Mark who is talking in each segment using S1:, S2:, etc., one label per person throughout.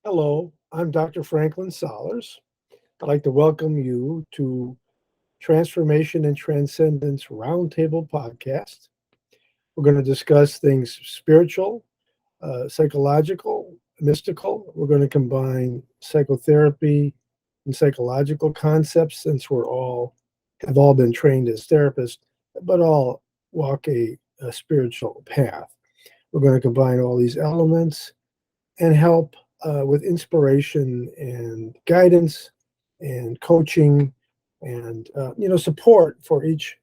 S1: Hello, I'm Dr. Franklin Solers. I'd like to welcome you to Transformation and Transcendence Roundtable podcast. We're going to discuss things spiritual, psychological, mystical. We're going to combine psychotherapy and psychological concepts since have all been trained as therapists, but all walk a spiritual path. We're going to combine all these elements and help with inspiration and guidance and coaching and support for each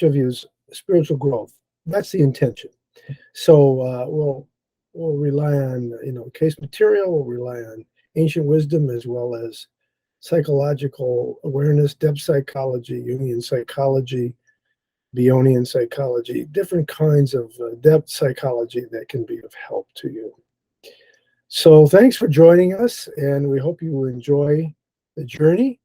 S1: of you's spiritual growth. That's the intention. So we'll rely on case material. We'll rely on ancient wisdom as well as psychological awareness, depth psychology, Jungian psychology, Bionian psychology, different kinds of depth psychology that can be of help to you. So thanks for joining us, and we hope you enjoy the journey,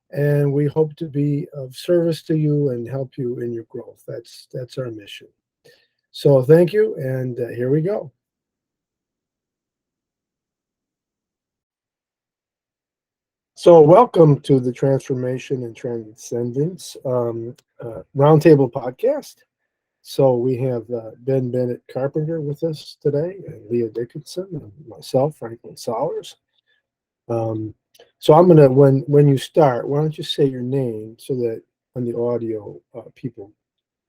S1: and we hope to be of service to you and help you in your growth. That's our mission. So thank you, and here we go. So welcome to the Transformation and Transcendence Roundtable podcast. So we have Ben Bennett Carpenter with us today, and Leah Dickinson, and myself, Franklin Solers. So I'm gonna when you start, why don't you say your name so that on the audio people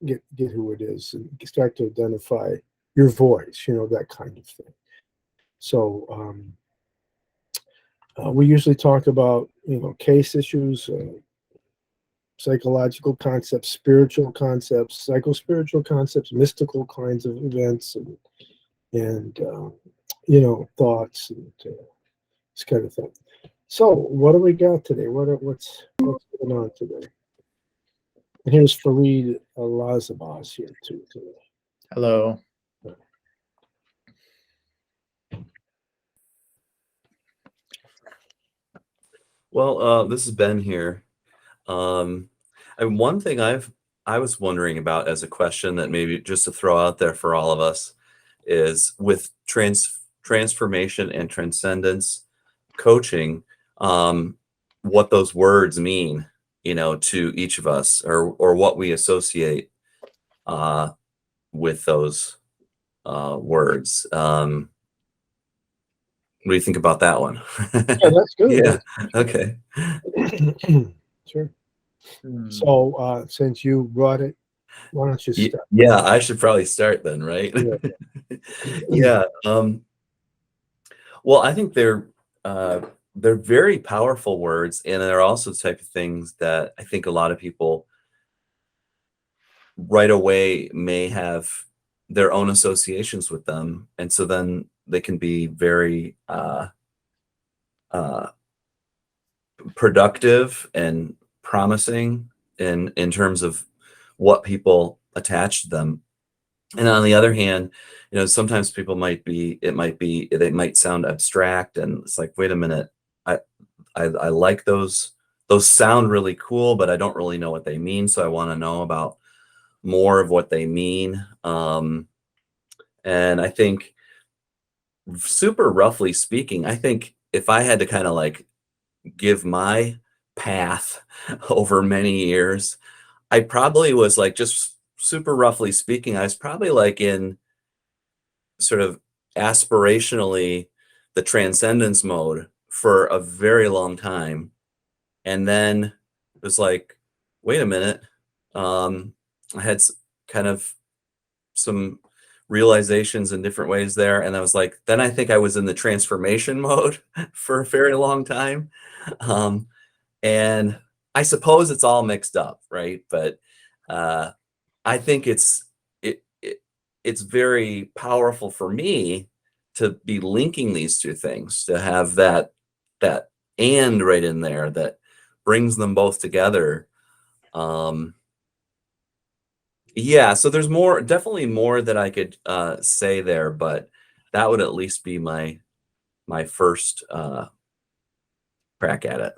S1: get who it is and start to identify your voice, that kind of thing. So we usually talk about case issues, psychological concepts, spiritual concepts, psycho-spiritual concepts, mystical kinds of events, and thoughts and this kind of thing. So, what do we got today? What's going on today? And here's Fareed Lazabaz here too today.
S2: Hello.
S3: Well, this is Ben here. And one thing I was wondering about as a question that maybe just to throw out there for all of us is with transformation and transcendence coaching, what those words mean, to each of us, or what we associate with those words. What do you think about that one?
S1: Yeah, that's good.
S3: Yeah. Okay.
S1: Sure. So, since you brought it, why don't you start?
S3: Yeah, I should probably start then, right?
S1: Yeah.
S3: Yeah. Well, I think they're very powerful words, and they're also the type of things that I think a lot of people right away may have their own associations with them, and so then they can be very productive and promising in terms of what people attach to them. And on the other hand, sometimes people they might sound abstract, and it's like, wait a minute, I like those sound really cool, but I don't really know what they mean, so I want to know about more of what they mean. And I think, super roughly speaking, I think if I had to kind of like give my path over many years, I probably was like, just super roughly speaking, I was probably like in sort of aspirationally the transcendence mode for a very long time. And then it was like, wait a minute. I had kind of some realizations in different ways there. And I was like, then I think I was in the transformation mode for a very long time. And I suppose it's all mixed up, right? But I think it's very powerful for me to be linking these two things, to have that and right in there that brings them both together. Yeah, so there's definitely more that I could say there, but that would at least be my first crack at it.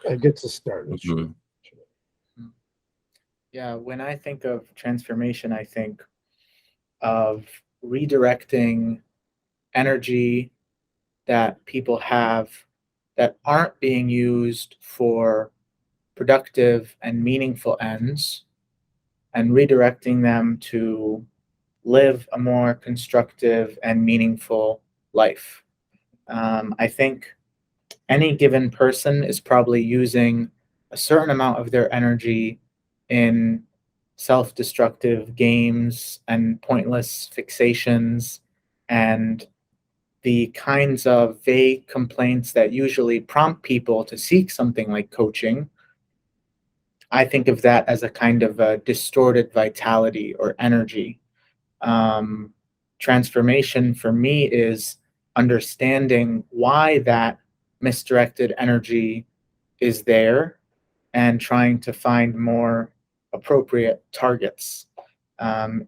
S1: It gets us started.
S3: Mhm.
S2: Yeah, when I think of transformation, I think of redirecting energy that people have that aren't being used for productive and meaningful ends, and redirecting them to live a more constructive and meaningful life. I think any given person is probably using a certain amount of their energy in self-destructive games and pointless fixations and the kinds of vague complaints that usually prompt people to seek something like coaching. I think of that as a kind of a distorted vitality or energy. Um, Transformation for me is understanding why that misdirected energy is there and trying to find more appropriate targets.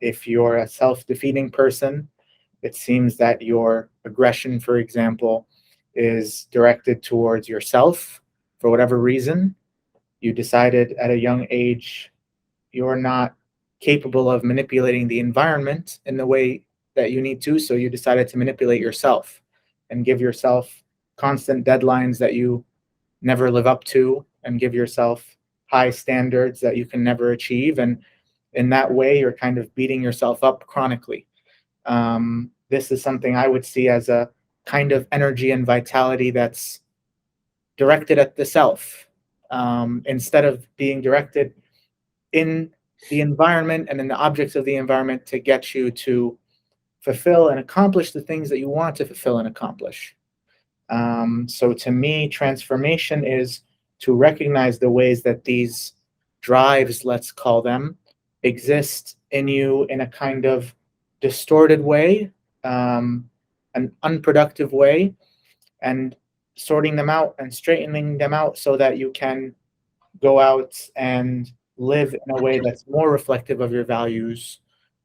S2: If you're a self-defeating person, it seems that your aggression, for example, is directed towards yourself for whatever reason. You decided at a young age you're not capable of manipulating the environment in the way that you need to, so you decided to manipulate yourself and give yourself constant deadlines that you never live up to, and give yourself high standards that you can never achieve. And in that way, you're kind of beating yourself up chronically. This is something I would see as a kind of energy and vitality that's directed at the self, instead of being directed in the environment and in the objects of the environment to get you to fulfill and accomplish the things that you want to fulfill and accomplish. So to me, transformation is to recognize the ways that these drives, let's call them, exist in you in a kind of distorted way, an unproductive way, and sorting them out and straightening them out so that you can go out and live in a way that's more reflective of your values,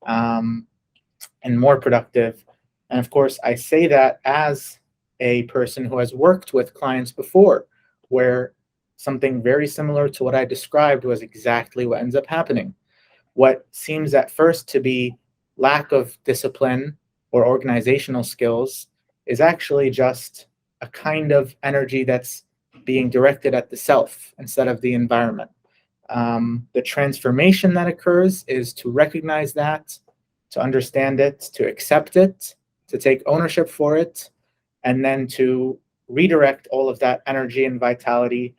S2: and more productive. And of course, I say that as a person who has worked with clients before, where something very similar to what I described was exactly what ends up happening. What seems at first to be lack of discipline or organizational skills is actually just a kind of energy that's being directed at the self instead of the environment. The transformation that occurs is to recognize that, to understand it, to accept it, to take ownership for it, and then to redirect all of that energy and vitality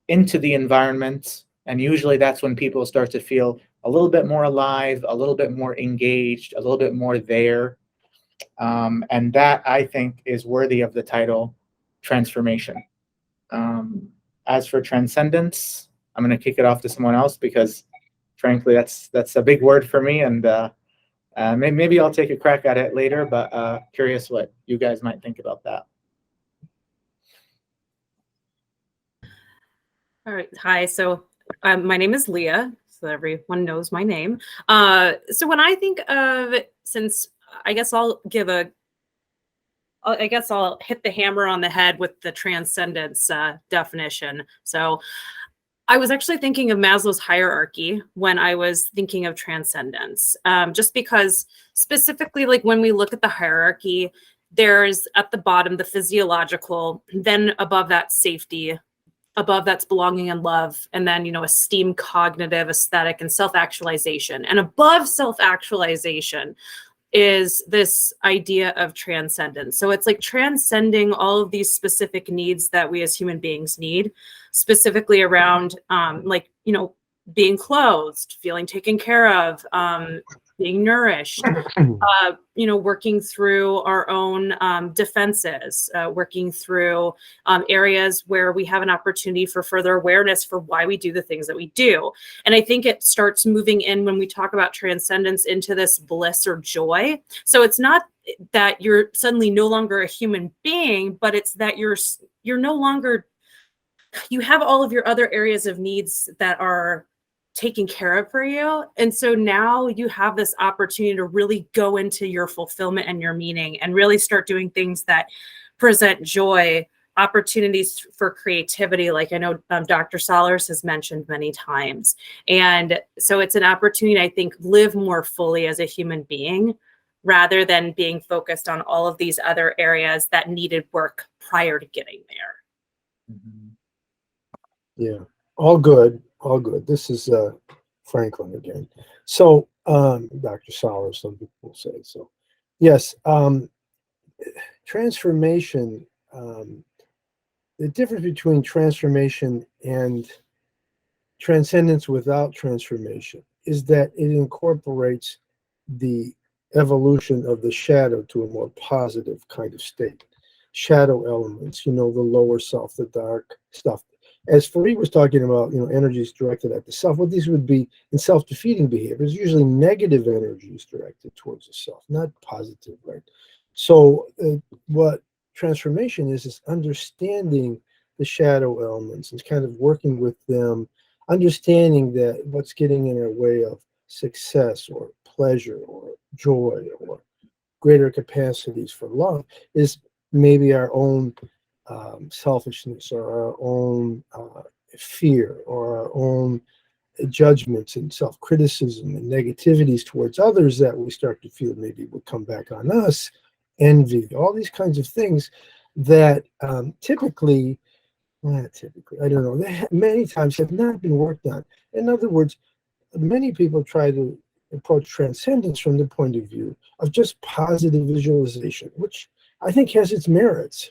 S2: into the environment. And usually that's when people start to feel a little bit more alive, a little bit more engaged, a little bit more there. And that, I think, is worthy of the title transformation. As for transcendence, I'm going to kick it off to someone else because, frankly, that's a big word for me, and maybe I'll take a crack at it later. But curious what you guys might think about that.
S4: All right. Hi. So my name is Leah, so everyone knows my name. So when I think of, since I guess I'll hit the hammer on the head with the transcendence definition. So I was actually thinking of Maslow's hierarchy when I was thinking of transcendence, just because specifically, like when we look at the hierarchy, there's at the bottom the physiological, then above that safety, above that's belonging and love, and then, esteem, cognitive, aesthetic, and self-actualization. And above self-actualization is this idea of transcendence. So it's like transcending all of these specific needs that we as human beings need, specifically around being clothed, feeling taken care of, being nourished, working through our own defenses, working through areas where we have an opportunity for further awareness for why we do the things that we do. And I think it starts moving in when we talk about transcendence into this bliss or joy. So it's not that you're suddenly no longer a human being, but it's that you're no longer, you have all of your other areas of needs that are taken care of for you. And so now you have this opportunity to really go into your fulfillment and your meaning and really start doing things that present joy, opportunities for creativity, like I know Dr. Solers has mentioned many times. And so it's an opportunity, I think, live more fully as a human being, rather than being focused on all of these other areas that needed work prior to getting there.
S1: Yeah, all good, all good. This is Franklin again. So, Dr. Solers, some people say so. Yes, transformation. The difference between transformation and transcendence without transformation is that it incorporates the evolution of the shadow to a more positive kind of state. Shadow elements, the lower self, the dark stuff. As Fareed was talking about, energies directed at the self, what these would be in self-defeating behaviors, usually negative energies directed towards the self, not positive, right? So what transformation is understanding the shadow elements and kind of working with them, understanding that what's getting in our way of success or pleasure or joy or greater capacities for love is maybe our own selfishness or our own fear or our own judgments and self-criticism and negativities towards others that we start to feel maybe will come back on us, envy, all these kinds of things that typically, not typically, I don't know, many times have not been worked on. In other words, many people try to approach transcendence from the point of view of just positive visualization, which I think has its merits,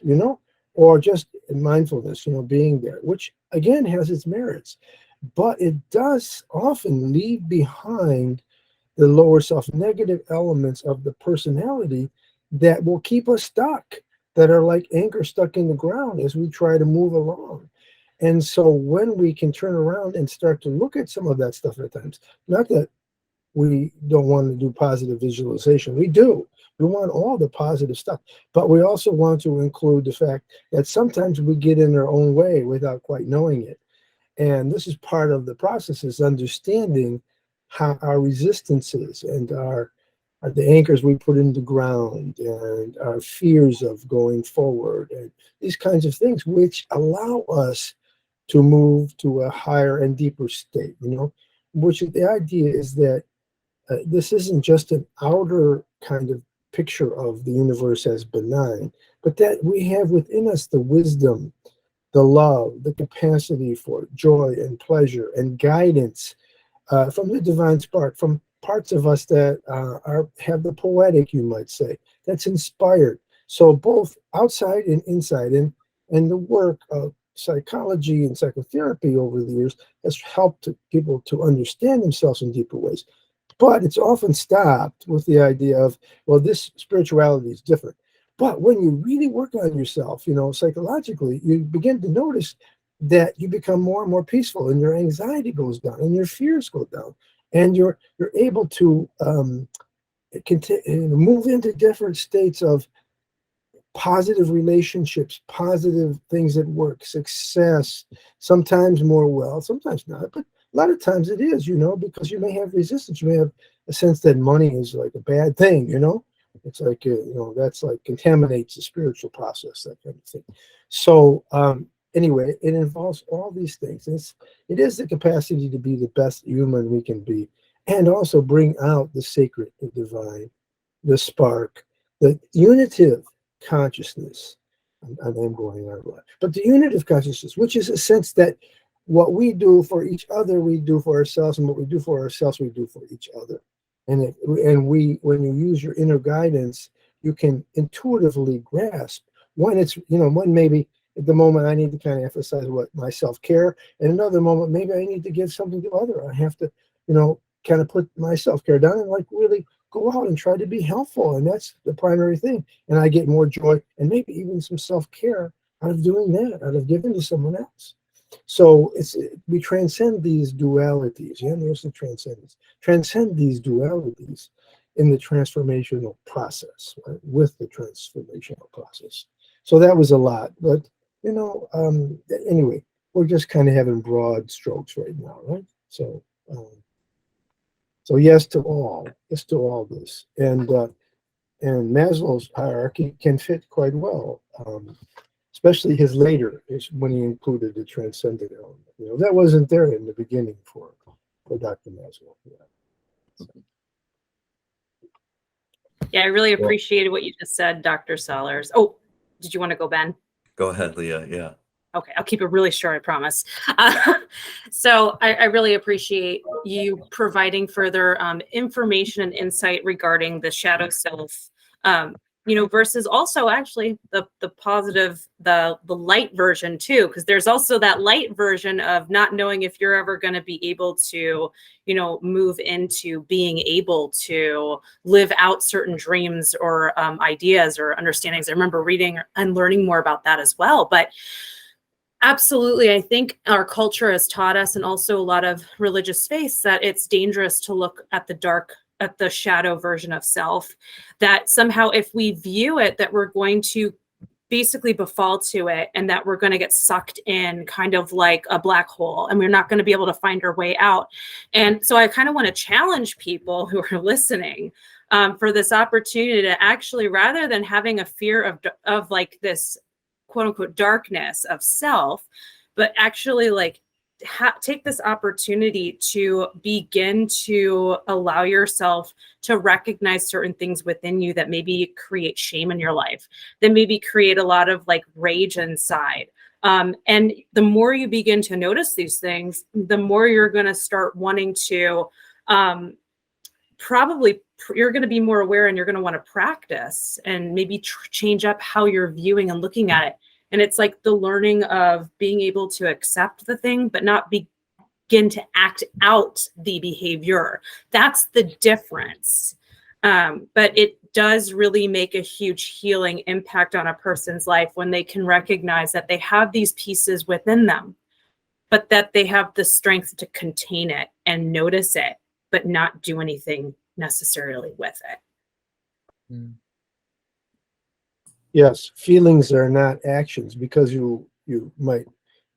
S1: or just mindfulness, being there, which again has its merits. But it does often leave behind the lower self negative elements of the personality that will keep us stuck, that are like anchor stuck in the ground as we try to move along. And so when we can turn around and start to look at some of that stuff at times, not that we don't want to do positive visualization, we do. We want all the positive stuff, but we also want to include the fact that sometimes we get in our own way without quite knowing it. And this is part of the process, is understanding how our resistances and the anchors we put in the ground and our fears of going forward and these kinds of things, which allow us to move to a higher and deeper state, which the idea is that this isn't just an outer kind of picture of the universe as benign, but that we have within us the wisdom, the love, the capacity for joy and pleasure and guidance from the divine spark, from parts of us that have the poetic, you might say, that's inspired. So both outside and inside, and the work of psychology and psychotherapy over the years has helped people to understand themselves in deeper ways. But it's often stopped with the idea of, well, this spirituality is different. But when you really work on yourself, psychologically, you begin to notice that you become more and more peaceful, and your anxiety goes down, and your fears go down, and you're able to move into different states of positive relationships, positive things at work, success, sometimes more wealth, sometimes not, but a lot of times it is, because you may have resistance. You may have a sense that money is like a bad thing, It's like, that's like contaminates the spiritual process, that kind of thing. So anyway, it involves all these things. It is the capacity to be the best human we can be, and also bring out the sacred, the divine, the spark, the unitive consciousness. I'm going on a lot, but the unitive consciousness, which is a sense that what we do for each other, we do for ourselves, and what we do for ourselves, we do for each other. And when you use your inner guidance, you can intuitively grasp when when maybe at the moment I need to kind of emphasize what my self-care, and another moment maybe I need to give something to other. I have to, kind of put my self-care down and like really go out and try to be helpful, and that's the primary thing. And I get more joy and maybe even some self-care out of doing that, out of giving to someone else. So we transcend these dualities. Yeah, there's the transcendence. Transcend these dualities in the transformational process, right? With the transformational process. So that was a lot, but anyway, we're just kind of having broad strokes right now, right? So, yes to all this, and Maslow's hierarchy can fit quite well. Especially his later, is when he included the transcendent element. That wasn't there in the beginning for Dr. Maslow. Yeah.
S4: Yeah, I really
S3: Well-
S4: appreciated what you just said, Dr. Sellers. Oh, did you want to go, Ben?
S3: Go ahead, Leah. Yeah.
S4: Okay, I'll keep it really short, I promise. Uh, so I really appreciate you providing further information and insight regarding the shadow self, versus also actually the positive, the light version too, because there's also that light version of not knowing if you're ever going to be able to, move into being able to live out certain dreams or ideas or understandings. I remember reading and learning more about that as well, but absolutely. I think our culture has taught us, and also a lot of religious faiths, that it's dangerous to look at the dark, at the shadow version of self, that somehow if we view it, that we're going to basically befall to it, and that we're going to get sucked in kind of like a black hole, and we're not going to be able to find our way out. And so I kind of want to challenge people who are listening for this opportunity to actually, rather than having a fear of like this quote unquote darkness of self, but actually like take this opportunity to begin to allow yourself to recognize certain things within you that maybe create shame in your life, that maybe create a lot of like rage inside. And the more you begin to notice these things, the more you're going to start wanting to you're going to be more aware, and you're going to want to practice and maybe change up how you're viewing and looking at it. And it's like the learning of being able to accept the thing, but not begin to act out the behavior. That's the difference. But it does really make a huge healing impact on a person's life when they can recognize that they have these pieces within them, but that they have the strength to contain it and notice it, but not do anything necessarily with it.
S2: Mm.
S1: Yes, feelings are not actions, because you might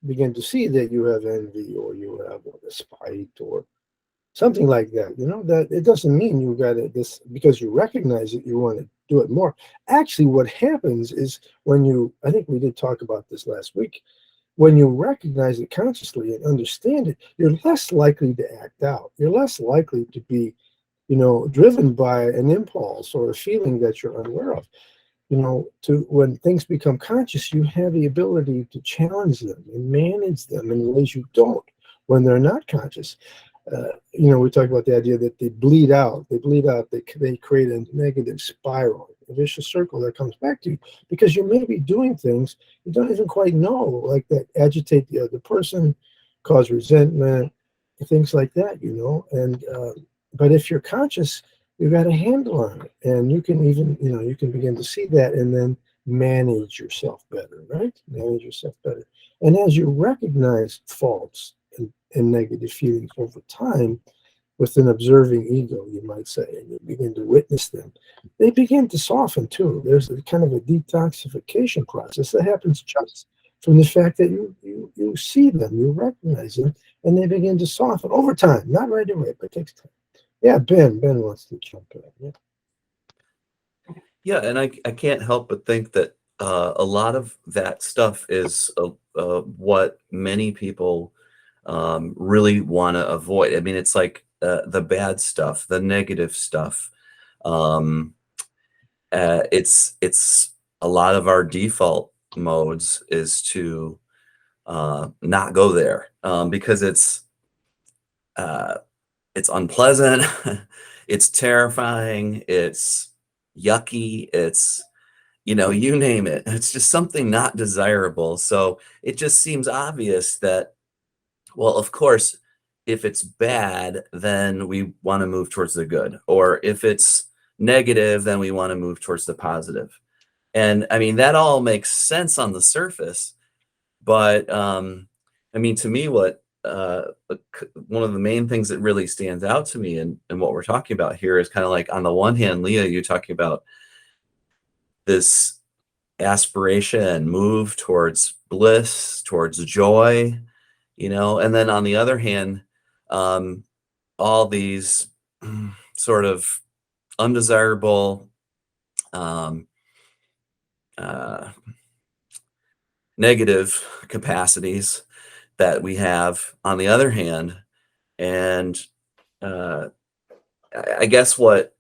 S1: begin to see that you have envy, or you have a spite, or something like that. That it doesn't mean you got it this because you recognize it, you want to do it more. Actually, what happens is I think we did talk about this last week, when you recognize it consciously and understand it, you're less likely to act out. You're less likely to be, driven by an impulse or a feeling that you're unaware of. When things become conscious, you have the ability to challenge them and manage them in ways you don't when they're not conscious. We talk about the idea that they bleed out. They create a negative spiral, a vicious circle that comes back to you, because you may be doing things you don't even quite know, like that agitate the other person, cause resentment, things like that. And but if you're conscious, you got a handle on it, and you can even, you can begin to see that, and then manage yourself better, right? Manage yourself better. And as you recognize faults and negative feelings over time, with an observing ego, you might say, and you begin to witness them, they begin to soften too. There's a kind of a detoxification process that happens just from the fact that you see them, you recognize them, and they begin to soften over time. Not right away, but it takes time. Yeah, Ben wants to jump in. Yeah.
S3: Yeah, and I can't help but think that a lot of that stuff is what many people really want to avoid. I mean, it's like the bad stuff, the negative stuff. It's a lot of our default modes is to not go there because it's unpleasant, it's terrifying, it's yucky, it's you name it. It's just something not desirable. So it just seems obvious that, well, of course, if it's bad, then we want to move towards the good. Or if it's negative, then we want to move towards the positive. And I mean, that all makes sense on the surface. But I mean, to me, what one of the main things that really stands out to me and what we're talking about here is kind of like, on the one hand, Leah, you're talking about this aspiration, move towards bliss, towards joy, and then on the other hand, all these sort of undesirable, uh, negative capacities that we have on the other hand. And I guess what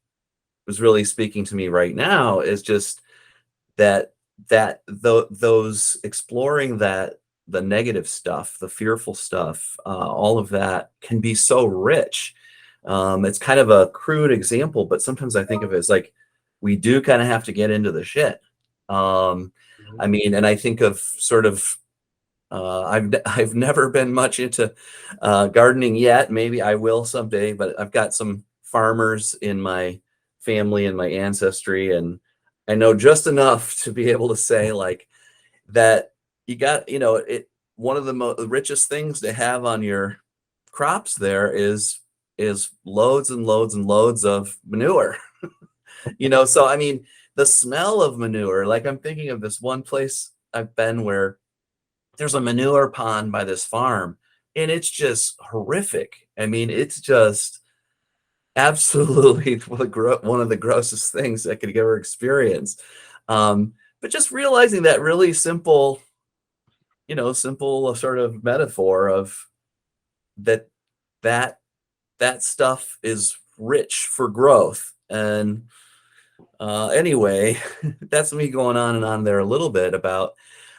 S3: was really speaking to me right now is just those exploring that the negative stuff, the fearful stuff, all of that can be so rich. It's kind of a crude example, but sometimes I think of it as like we do kind of have to get into the shit. I mean, and I think of sort of I've never been much into gardening yet. Maybe I will someday, but I've got some farmers in my family and my ancestry, and I know just enough to be able to say like that you got, it one of the richest things to have on your crops there is loads and loads and loads of manure. So I mean, the smell of manure, like I'm thinking of this one place I've been where there's a manure pond by this farm, and it's just horrific. I mean, it's just absolutely one of the grossest things I could ever experience. But just realizing that really simple, simple sort of metaphor of that stuff is rich for growth. And anyway, that's me going on and on there a little bit about,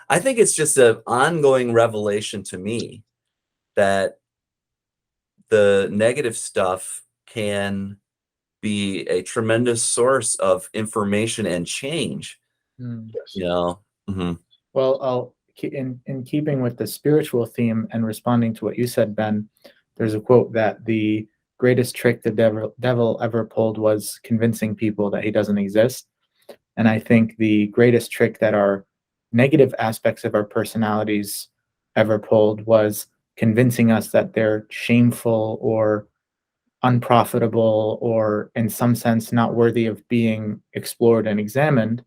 S3: I think it's just an ongoing revelation to me that the negative stuff can be a tremendous source of information and change.
S1: Yes.
S3: Mhm.
S2: Well, in keeping with the spiritual theme and responding to what you said, Ben, there's a quote that the greatest trick the devil ever pulled was convincing people that he doesn't exist. And I think the greatest trick that our negative aspects of our personalities ever pulled was convincing us that they're shameful or unprofitable or, in some sense, not worthy of being explored and examined.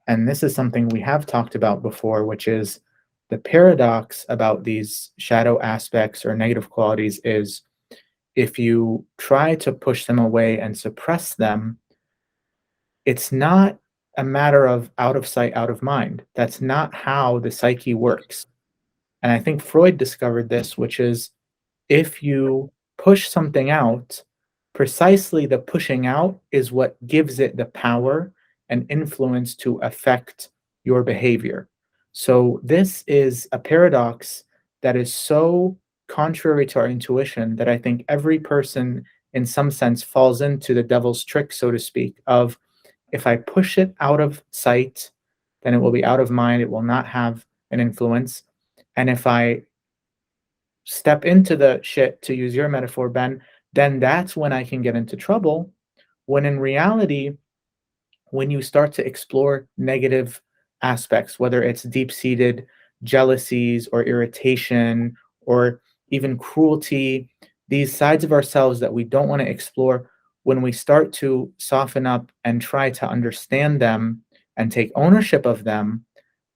S2: And this is something we have talked about before, which is the paradox about these shadow aspects or negative qualities is if you try to push them away and suppress them, it's not a matter of out of sight, out of mind. That's not how the psyche works. And I think Freud discovered this, which is if you push something out, precisely the pushing out is what gives it the power and influence to affect your behavior. So this is a paradox that is so contrary to our intuition that I think every person in some sense falls into the devil's trick, so to speak, of if I push it out of sight, then it will be out of mind, it will not have an influence. And if I step into the shit, to use your metaphor, Ben, then that's when I can get into trouble. When in reality, when you start to explore negative aspects, whether it's deep-seated jealousies or irritation or even cruelty, these sides of ourselves that we don't want to explore, when we start to soften up and try to understand them and take ownership of them,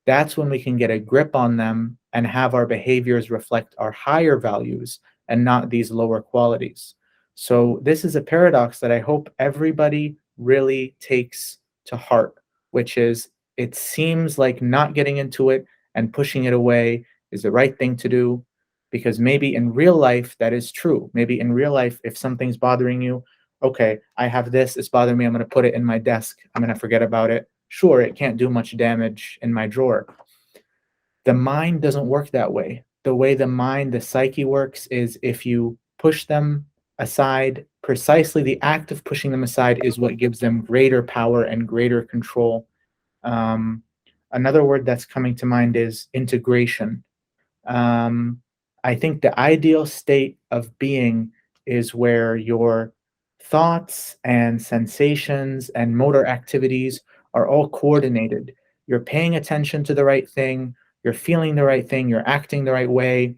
S2: that's when we can get a grip on them and have our behaviors reflect our higher values and not these lower qualities. So this is a paradox that I hope everybody really takes to heart, which is it seems like not getting into it and pushing it away is the right thing to do, because maybe in real life that is true. Maybe in real life, if something's bothering you, okay, I have this, it's bothering me, I'm going to put it in my desk, I'm going to forget about it. Sure, it can't do much damage in my drawer. The mind doesn't work that way. The way the mind, the psyche works is if you push them aside, precisely the act of pushing them aside is what gives them greater power and greater control. Another word that's coming to mind is integration. I think the ideal state of being is where your thoughts and sensations and motor activities are all coordinated. You're paying attention to the right thing, you're feeling the right thing, you're acting the right way.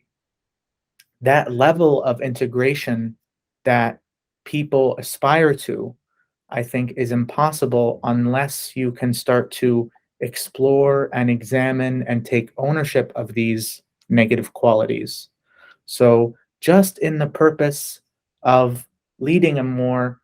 S2: That level of integration that people aspire to, I think, is impossible unless you can start to explore and examine and take ownership of these negative qualities. So, just in the purpose of leading a more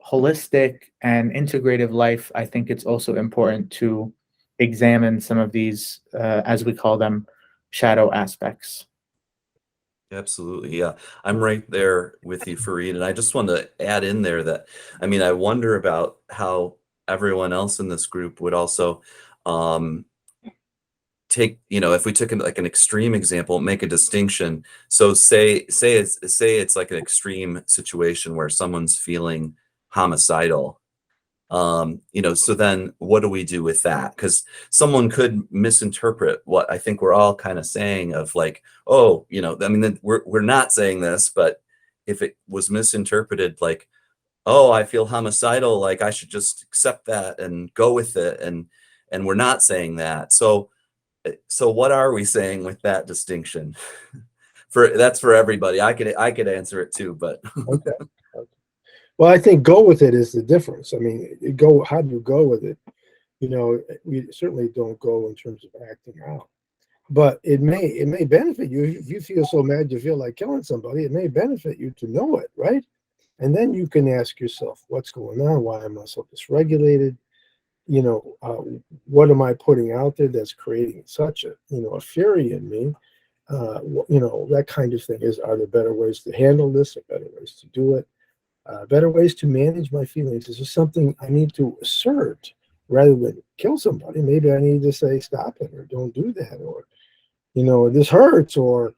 S2: holistic and integrative life, I think it's also important to examine some of these, as we call them, shadow aspects.
S3: Absolutely. Yeah. I'm right there with you, Fareed. And I just want to add in there that, I mean, I wonder about how everyone else in this group would also um, take, if we took like an extreme example, make a distinction. So say it's like an extreme situation where someone's feeling homicidal. So then what do we do with that? Because someone could misinterpret what I think we're all kind of saying of like, oh, I mean, then we're not saying this, but if it was misinterpreted like, oh, I feel homicidal, like I should just accept that and go with it, and we're not saying that. So what are we saying with that distinction? That's for everybody. I could answer it too, but
S1: Okay. Okay. Well, I think go with it is the difference. I mean, how do you go with it? We certainly don't go in terms of acting out, but it may benefit you if you feel so mad you feel like killing somebody. It may benefit you to know it, right? And then you can ask yourself, what's going on? Why am I so dysregulated? What am I putting out there that's creating such a fury in me? That kind of thing. Are there better ways to handle this? Or better ways to do it? Better ways to manage my feelings? Is this something I need to assert rather than kill somebody? Maybe I need to say, stop it, or don't do that, or this hurts, or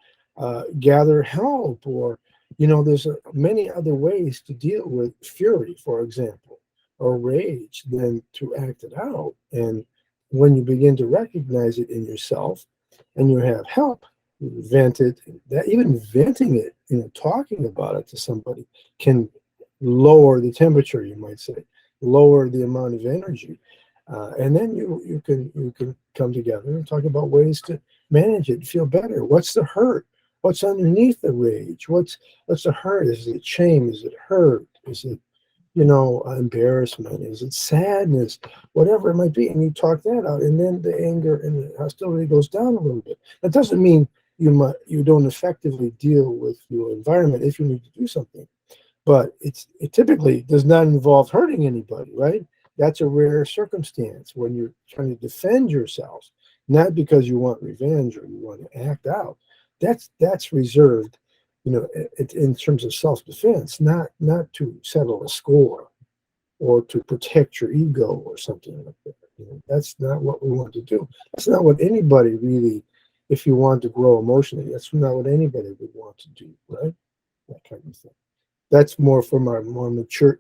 S1: gather help, or there's many other ways to deal with fury, for example, or rage, than to act it out. And when you begin to recognize it in yourself and you have help, you vent it. That even venting it, talking about it to somebody, can lower the temperature, you might say, lower the amount of energy, and then you can come together and talk about ways to manage it, feel better. What's the hurt? What's underneath the rage? What's the hurt? Is it shame? Is it hurt? Is it embarrassment? Is it sadness? Whatever it might be, and you talk that out, and then the anger and the hostility goes down a little bit. That doesn't mean you don't effectively deal with your environment if you need to do something, but it typically does not involve hurting anybody, right? That's a rare circumstance when you're trying to defend yourself, not because you want revenge or you want to act out. That's reserved, in terms of self-defense, not to settle a score or to protect your ego or something like that. That's not what we want to do. That's not what anybody really, if you want to grow emotionally, that's not what anybody would want to do, right? That kind of thing. That's more from our more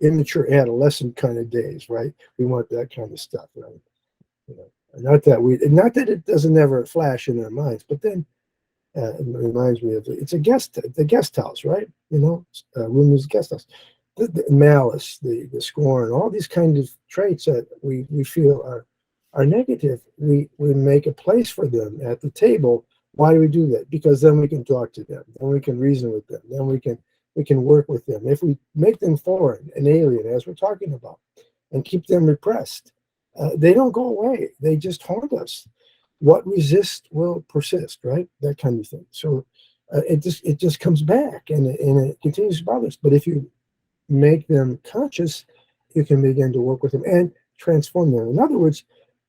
S1: immature adolescent kind of days, right? We want that kind of stuff, right? Not that it doesn't ever flash in our minds, but then it reminds me of the guest house, right? Roomie's guest house. The malice, the scorn, all these kinds of traits that we feel are negative. We make a place for them at the table. Why do we do that? Because then we can talk to them, then we can reason with them, then we can work with them. If we make them foreign and alien, as we're talking about, and keep them repressed, they don't go away. They just haunt us. What resists will persist, right? That kind of thing. So it just comes back, and it continues to bother us. But if you make them conscious, you can begin to work with them and transform them. In other words,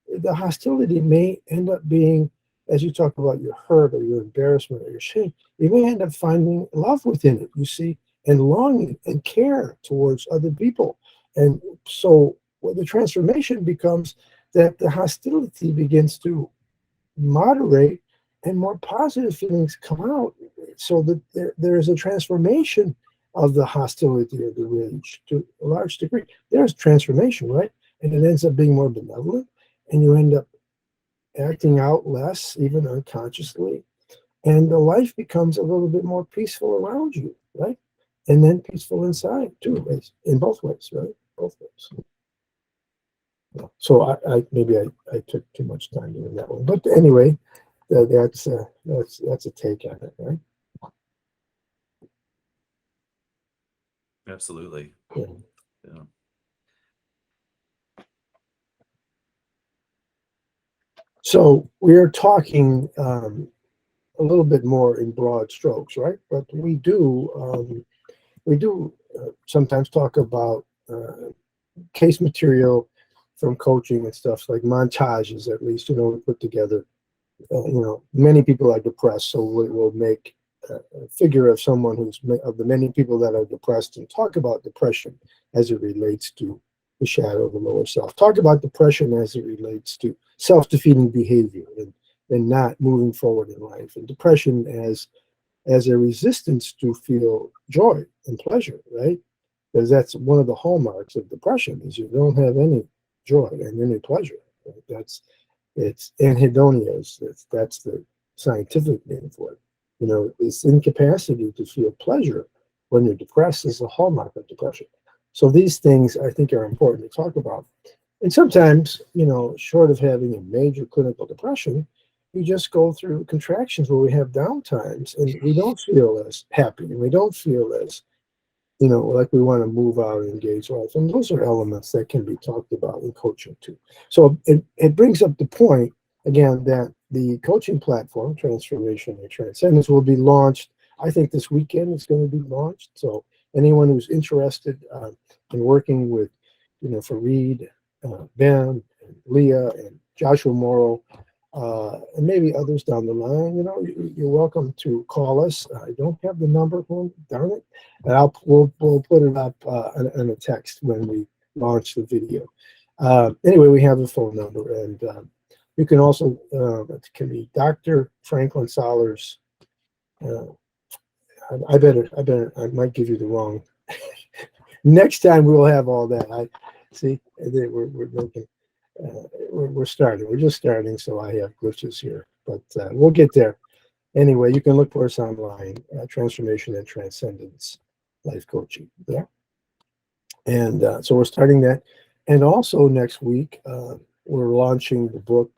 S1: the hostility may end up being, as you talk about your hurt or your embarrassment or your shame, you may end up finding love within it, you see, and longing and care towards other people. And so the transformation becomes that the hostility begins to moderate and more positive feelings come out, so that there is a transformation of the hostility or the rage to a large degree. There's transformation, right? And it ends up being more benevolent, and you end up acting out less, even unconsciously, and the life becomes a little bit more peaceful around you, right? And then peaceful inside too, in both ways, right? Both ways. So I maybe I took too much time doing that one, but anyway, that's a take on it, right?
S3: absolutely.
S1: Yeah.
S3: Yeah.
S1: So we are talking a little bit more in broad strokes, right? But we do sometimes talk about case material from coaching and stuff, like montages, at least, we put together. Many people are depressed, so we'll make figure of someone who's of the many people that are depressed and talk about depression as it relates to the shadow of the lower self. Talk about depression as it relates to self-defeating behavior and not moving forward in life, and depression as a resistance to feel joy and pleasure, right? Because that's one of the hallmarks of depression is you don't have any joy and any pleasure. Right? It's anhedonia. That's the scientific name for it. This incapacity to feel pleasure when you're depressed is a hallmark of depression. So these things I think are important to talk about. And sometimes, short of having a major clinical depression, we just go through contractions where we have downtimes and we don't feel as happy and we don't feel as, like we want to move out and engage life. And those are elements that can be talked about in coaching too. So it brings up the point, again, that the coaching platform, Transformation and Transcendence, will be launched. I think this weekend it's going to be launched. So anyone who's interested in working with, Fareed, Ben, and Leah, and Joshua Morrow, and maybe others down the line, you're welcome to call us. I don't have the number, darn it. And we'll put it up in a text when we launch the video. Anyway, we have a phone number, and you can also, it can be Dr. Franklin Soller's. I might give you the wrong. Next time we'll have all that. I see. We're looking. We're starting. We're just starting, so I have glitches here, but we'll get there. Anyway, you can look for us online, Transformation and Transcendence Life Coaching. Yeah, and so we're starting that, and also next week we're launching the book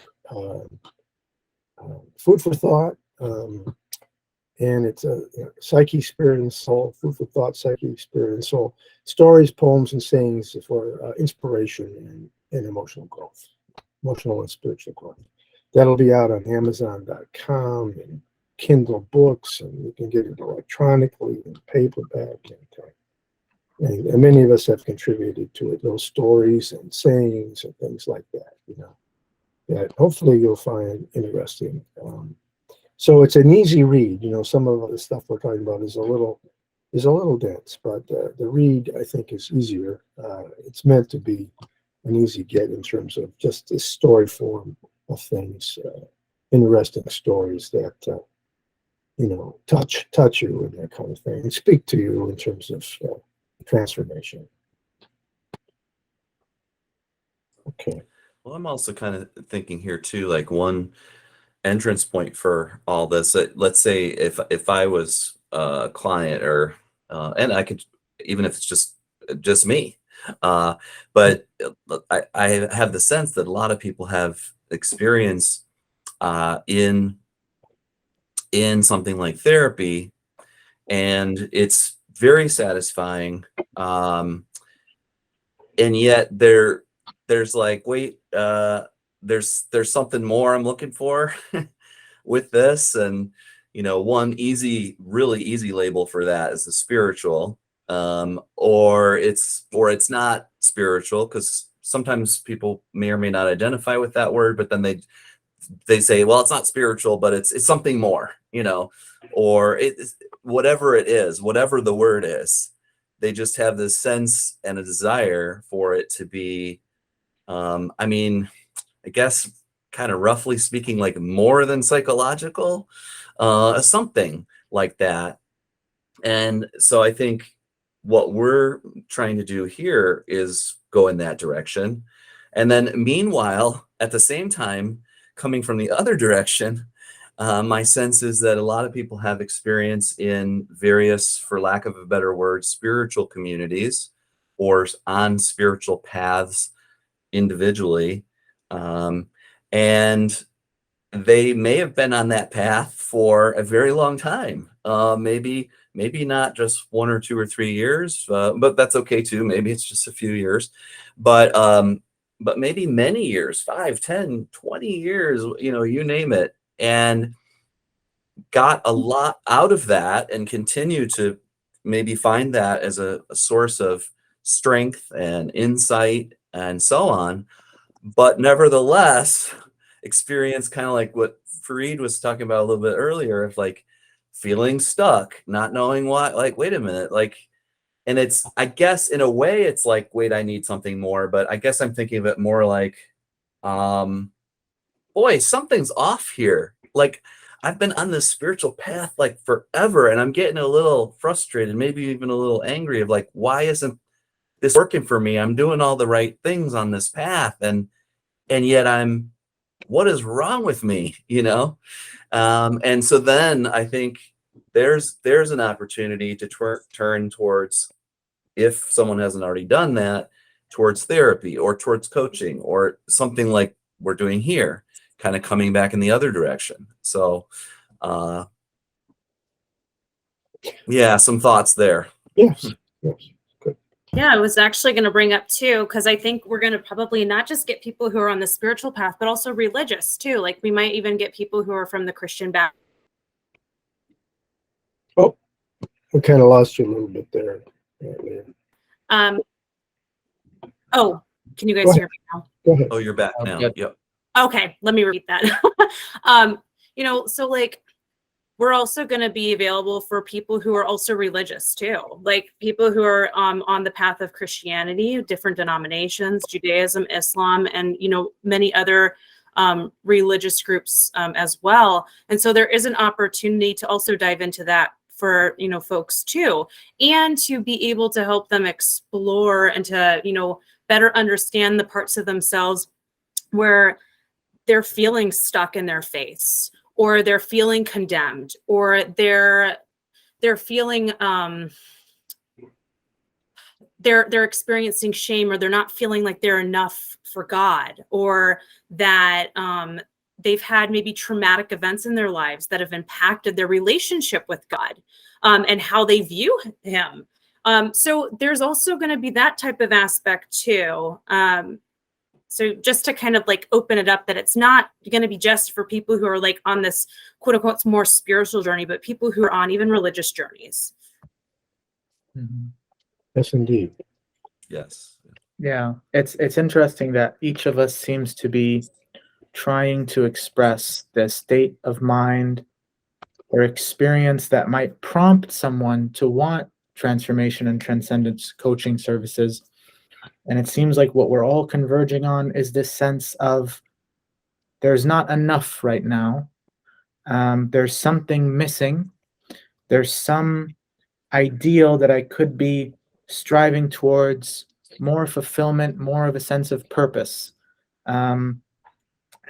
S1: Food for Thought, and it's a psyche, spirit, and soul. Food for thought, psyche, spirit, and soul. Stories, poems, and sayings for inspiration and emotional growth, emotional and spiritual growth. That'll be out on Amazon.com and Kindle books, and you can get it electronically and paperback. And many of us have contributed to it, those stories and sayings and things like that, that hopefully you'll find interesting. So it's an easy read. Some of the stuff we're talking about is a little dense, but the read, I think, is easier. It's meant to be an easy get in terms of just the story form of things, interesting stories that touch you and that kind of thing, and speak to you in terms of transformation. Okay.
S3: Well, I'm also kind of thinking here too, like one entrance point for all this. Let's say if I was a client, or and I could, even if it's just me, but I have the sense that a lot of people have experience in something like therapy, and it's very satisfying, and yet there's like, wait, there's something more I'm looking for with this. And one really easy label for that is the spiritual, or it's not spiritual, because sometimes people may or may not identify with that word, but then they say, well, it's not spiritual, but it's something more, or it's whatever it is, whatever the word is. They just have this sense and a desire for it to be, I guess, kind of roughly speaking, like more than psychological, something like that. And so I think what we're trying to do here is go in that direction. And then meanwhile, at the same time, coming from the other direction, my sense is that a lot of people have experience in various, for lack of a better word, spiritual communities, or on spiritual paths individually. And they may have been on that path for a very long time. Maybe not just 1 or 2 or 3 years, but that's okay too. Maybe it's just a few years, but maybe many years, 5, 10, 20 years, you name it, and got a lot out of that, and continue to maybe find that as a source of strength and insight and so on. But nevertheless, experience kind of like what Fareed was talking about a little bit earlier, of like feeling stuck, not knowing why, like, wait a minute, like, and it's, I guess in a way it's like, wait, I need something more, but I guess I'm thinking of it more like, boy, something's off here. Like, I've been on this spiritual path like forever, and I'm getting a little frustrated, maybe even a little angry of like, why isn't this working for me? I'm doing all the right things on this path, and yet what is wrong with me, you know? And so then I think there's an opportunity to turn towards, if someone hasn't already done that, towards therapy or towards coaching or something like we're doing here, kind of coming back in the other direction. So yeah, some thoughts there.
S1: Yes. Yes. Good.
S4: Yeah, I was actually going to bring up too, because I think we're going to probably not just get people who are on the spiritual path, but also religious too. Like we might even get people who are from the Christian background.
S1: Oh, we kind of lost you a little bit there. Earlier.
S4: Oh, can you
S1: Go
S4: guys
S1: ahead.
S4: hear me now?
S1: Go ahead.
S3: Oh, you're back now.
S2: Yep.
S3: Yep.
S4: Okay, let me repeat that. So like we're also going to be available for people who are also religious too, like people who are on the path of Christianity, different denominations, Judaism, Islam, and many other religious groups as well. And so there is an opportunity to also dive into that for folks too, and to be able to help them explore and to better understand the parts of themselves where they're feeling stuck in their faith, or they're feeling condemned, or they're feeling they're experiencing shame, or they're not feeling like they're enough for God, or that they've had maybe traumatic events in their lives that have impacted their relationship with God and how they view him. So there's also going to be that type of aspect too. So just to kind of like open it up, that it's not going to be just for people who are like on this quote unquote more spiritual journey, but people who are on even religious journeys.
S2: Mm-hmm.
S1: Yes, indeed.
S3: Yes.
S2: Yeah, it's interesting that each of us seems to be trying to express the state of mind or experience that might prompt someone to want transformation and transcendence coaching services. And it seems like what we're all converging on is this sense of there's not enough right now. There's something missing. There's some ideal that I could be striving towards, more fulfillment, more of a sense of purpose. And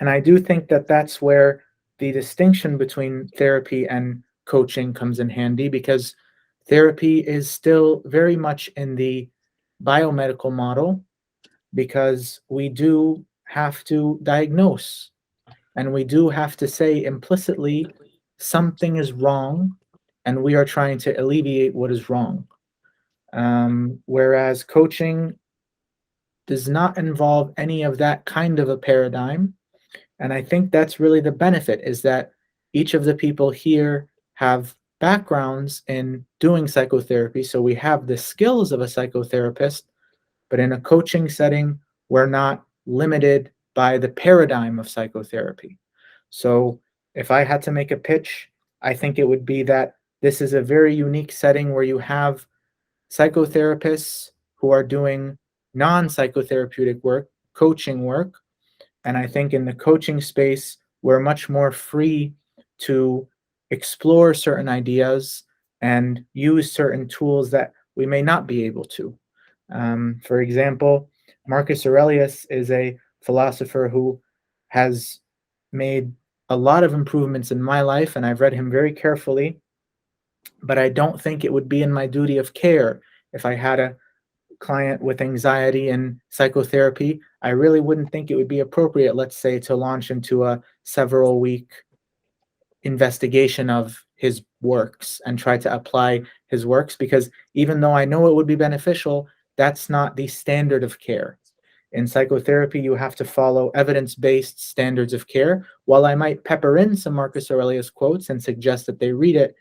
S2: I do think that that's where the distinction between therapy and coaching comes in handy, because therapy is still very much in the biomedical model, because we do have to diagnose and we do have to say implicitly something is wrong and we are trying to alleviate what is wrong. Whereas coaching does not involve any of that kind of a paradigm. And I think that's really the benefit, is that each of the people here have backgrounds in doing psychotherapy. So we have the skills of a psychotherapist, but in a coaching setting, we're not limited by the paradigm of psychotherapy. So if I had to make a pitch, I think it would be that this is a very unique setting where you have psychotherapists who are doing non-psychotherapeutic work, coaching work. And I think in the coaching space, we're much more free to explore certain ideas and use certain tools that we may not be able to. For example, Marcus Aurelius is a philosopher who has made a lot of improvements in my life, and I've read him very carefully, but I don't think it would be in my duty of care if I had a client with anxiety and psychotherapy. I really wouldn't think it would be appropriate, let's say, to launch into a several week investigation of his works and try to apply his works, because even though I know it would be beneficial, that's not the standard of care. In psychotherapy, you have to follow evidence-based standards of care. While I might pepper in some Marcus Aurelius quotes and suggest that they read it,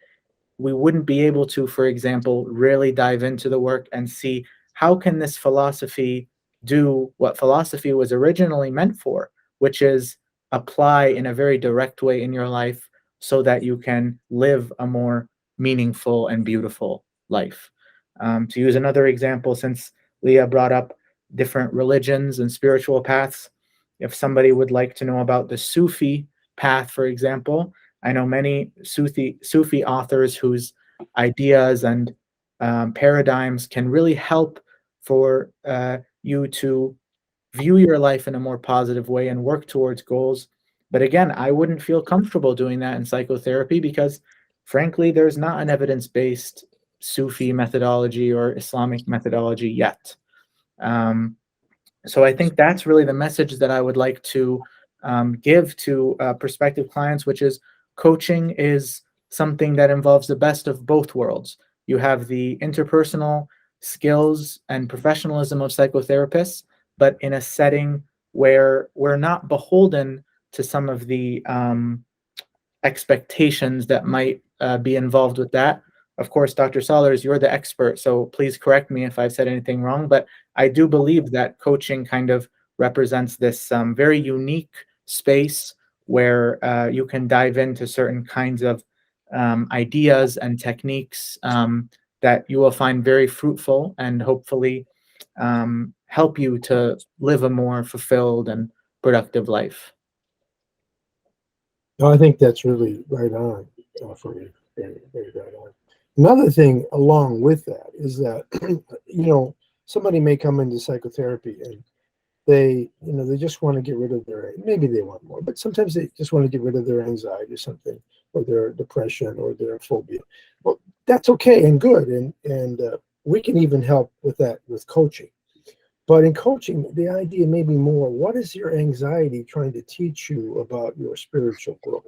S2: we wouldn't be able to, for example, really dive into the work and see how can this philosophy do what philosophy was originally meant for, which is apply in a very direct way in your life so that you can live a more meaningful and beautiful life. To use another example, since Leah brought up different religions and spiritual paths, if somebody would like to know about the Sufi path, for example, I know many Sufi authors whose ideas and paradigms can really help for you to view your life in a more positive way and work towards goals. But again, I wouldn't feel comfortable doing that in psychotherapy because, frankly, there's not an evidence-based Sufi methodology or Islamic methodology yet. So I think that's really the message that I would like to give to prospective clients, which is coaching is something that involves the best of both worlds. You have the interpersonal skills and professionalism of psychotherapists, but in a setting where we're not beholden to some of the expectations that might be involved with that. Of course, Dr. Sollers, you're the expert, so please correct me if I've said anything wrong, but I do believe that coaching kind of represents this very unique space where you can dive into certain kinds of ideas and techniques that you will find very fruitful and hopefully help you to live a more fulfilled and productive life.
S1: No, I think that's really right on for me. Very, very right on. Another thing along with that is that, somebody may come into psychotherapy and they just want to get rid of maybe they want more, but sometimes they just want to get rid of their anxiety or something, or their depression or their phobia. Well, that's okay and good. And we can even help with that with coaching. But in coaching, the idea may be more, what is your anxiety trying to teach you about your spiritual growth?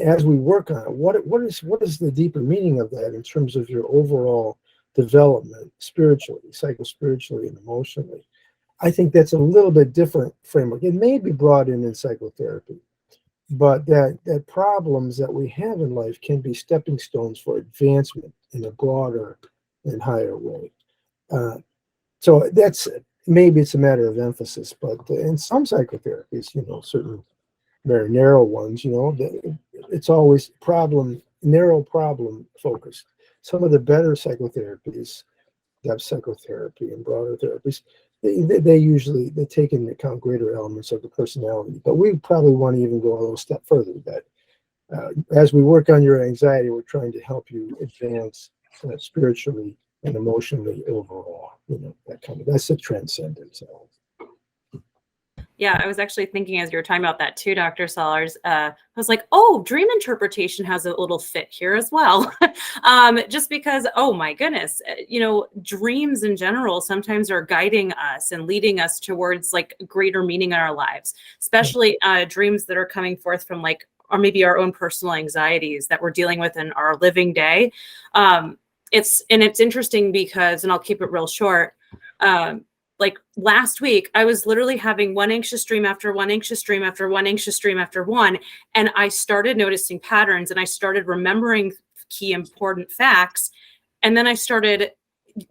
S1: As we work on it, what is the deeper meaning of that in terms of your overall development spiritually, psychospiritually, and emotionally? I think that's a little bit different framework. It may be brought in psychotherapy, but that problems that we have in life can be stepping stones for advancement in a broader and higher way. So maybe it's a matter of emphasis, but in some psychotherapies, certain very narrow ones, it's always narrow problem focused. Some of the better psychotherapies, depth psychotherapy and broader therapies, they take into account greater elements of the personality. But we probably want to even go a little step further. That as we work on your anxiety, we're trying to help you advance spiritually and emotionally overall. That's a transcendence.
S4: Yeah, I was actually thinking as you were talking about that too, Dr. Sollers. I was like, oh, dream interpretation has a little fit here as well. Just because, oh my goodness, dreams in general sometimes are guiding us and leading us towards like greater meaning in our lives, especially dreams that are coming forth from or maybe our own personal anxieties that we're dealing with in our living day. It's interesting because, and I'll keep it real short. Like last week, I was literally having one anxious dream after one anxious dream after one anxious dream after one. And I started noticing patterns and I started remembering key important facts. And then I started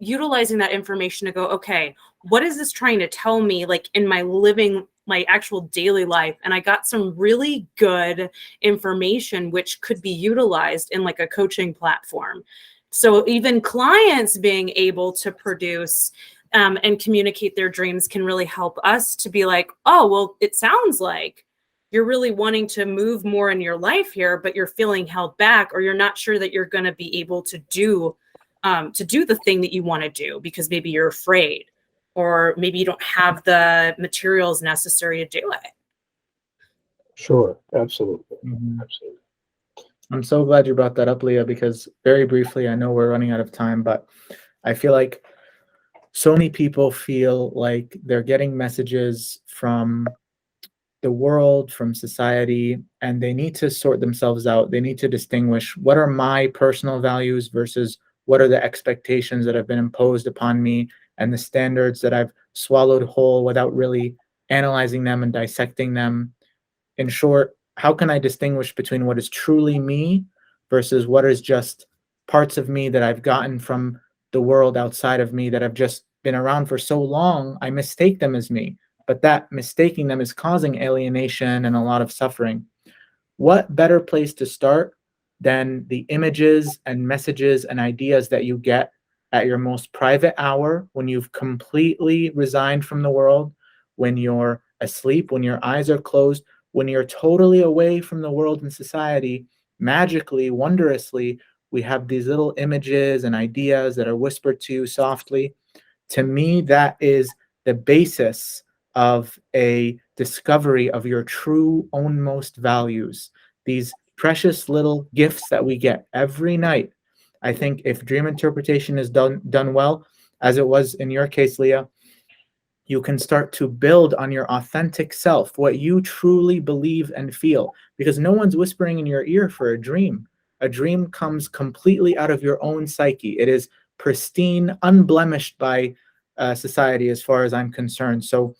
S4: utilizing that information to go, okay, what is this trying to tell me like in my actual daily life? And I got some really good information, which could be utilized in like a coaching platform. So even clients being able to produce and communicate their dreams can really help us to be like, oh, well, it sounds like you're really wanting to move more in your life here, but you're feeling held back, or you're not sure that you're going to be able to do the thing that you want to do because maybe you're afraid, or maybe you don't have the materials necessary to do it.
S1: Sure, absolutely.
S2: Mm-hmm. Absolutely. I'm so glad you brought that up, Leah, because very briefly, I know we're running out of time, but I feel like so many people feel like they're getting messages from the world, from society, and they need to sort themselves out. They need to distinguish what are my personal values versus what are the expectations that have been imposed upon me and the standards that I've swallowed whole without really analyzing them and dissecting them. In short, how can I distinguish between what is truly me versus what is just parts of me that I've gotten from the world outside of me that have just been around for so long, I mistake them as me. But that mistaking them is causing alienation and a lot of suffering. what better place to start than the images and messages and ideas that you get at your most private hour, when you've completely resigned from the world, when you're asleep, when your eyes are closed, when you're totally away from the world and society. Magically, wondrously, we have these little images and ideas that are whispered to you softly. To me, that is the basis of a discovery of your true ownmost values. These precious little gifts that we get every night. I think if dream interpretation is done well, as it was in your case, Leah, you can start to build on your authentic self, what you truly believe and feel, because no one's whispering in your ear for a dream. A dream comes completely out of your own psyche. It is pristine, unblemished by society as far as I'm concerned. So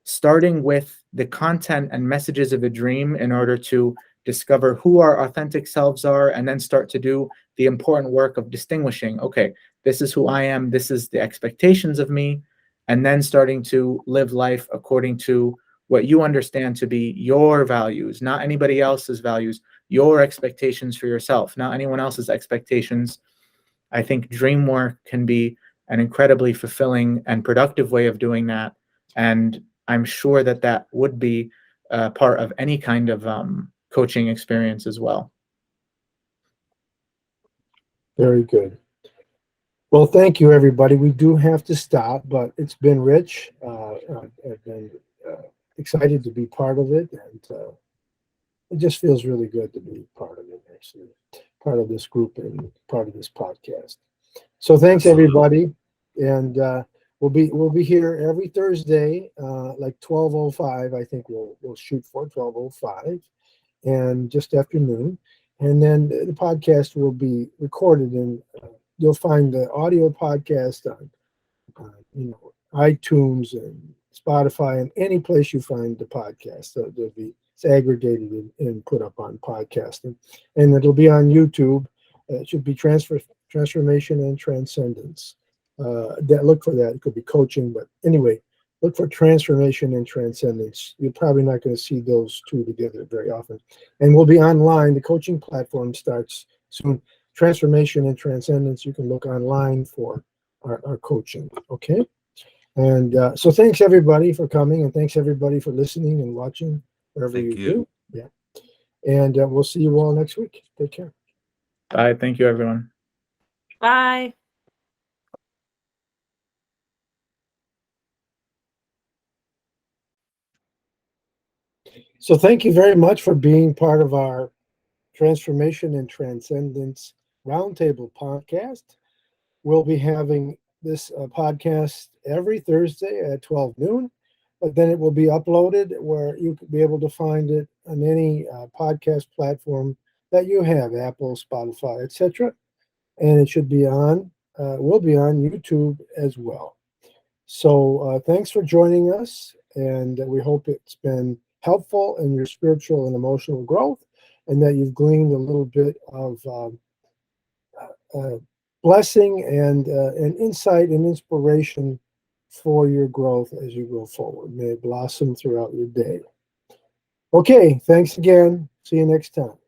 S2: starting with the content and messages of a dream in order to discover who our authentic selves are, and then start to do the important work of distinguishing, okay, this is who I am, this is the expectations of me, and then starting to live life according to what you understand to be your values, not anybody else's values, your expectations for yourself, not anyone else's expectations. I think dream work can be an incredibly fulfilling and productive way of doing that. And I'm sure that that would be part of any kind of coaching experience as well.
S1: Very good. Well, thank you, everybody. We do have to stop, but it's been rich. I've been excited to be part of it, and it just feels really good to be part of it, actually, part of this group and part of this podcast. So thanks, everybody, and we'll be here every Thursday, like 12:05. I think we'll shoot for 12:05, and just afternoon, and then the podcast will be recorded, and you'll find the audio podcast on iTunes and Spotify and any place you find the podcast. So it's aggregated and put up on podcasting, and it'll be on YouTube. It should be Transformation and Transcendence. Look for that. It could be coaching, but anyway, look for Transformation and Transcendence. You're probably not going to see those two together very often. And we'll be online. The coaching platform starts soon. Transformation and Transcendence. You can look online for our coaching. Okay. And so thanks everybody for coming, and thanks everybody for listening and watching wherever you do. Yeah. And we'll see you all next week. Take care.
S2: Bye. Thank you, everyone.
S4: Bye.
S1: So thank you very much for being part of our Transformation and Transcendence Roundtable podcast. We'll be having this podcast every Thursday at 12 noon, but then it will be uploaded where you could be able to find it on any podcast platform that you have, Apple, Spotify, etc. And it should be will be on YouTube as well. So thanks for joining us, and we hope it's been helpful in your spiritual and emotional growth, and that you've gleaned a little bit of blessing and insight and inspiration for your growth as you go forward. May it blossom throughout your day. Okay, thanks again. See you next time.